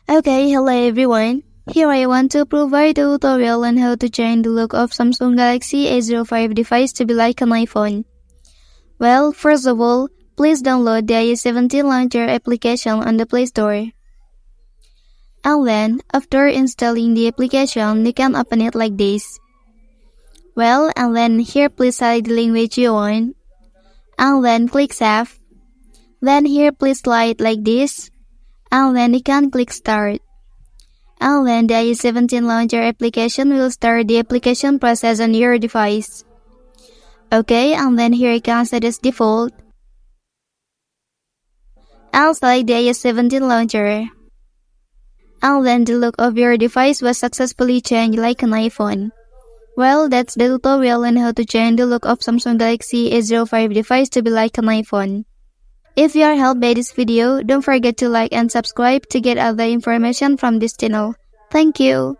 Okay, hello everyone. Here I want to provide a tutorial on how to change the look of Samsung Galaxy A05 device to be like an iPhone. Well, first of all, please download the A17 Launcher application on the Play Store. And then, after installing the application, you can open it like this. Well, and then here please select the language you want. And then click Save. Then here please slide like this. And then you can click Start. And then the A17 Launcher application will start the application process on your device. Okay, and then here you can set as default. And select the A17 Launcher. And then the look of your device was successfully changed like an iPhone. Well, that's the tutorial on how to change the look of Samsung Galaxy A05 device to be like an iPhone. If you are helped by this video, don't forget to like and subscribe to get other information from this channel. Thank you.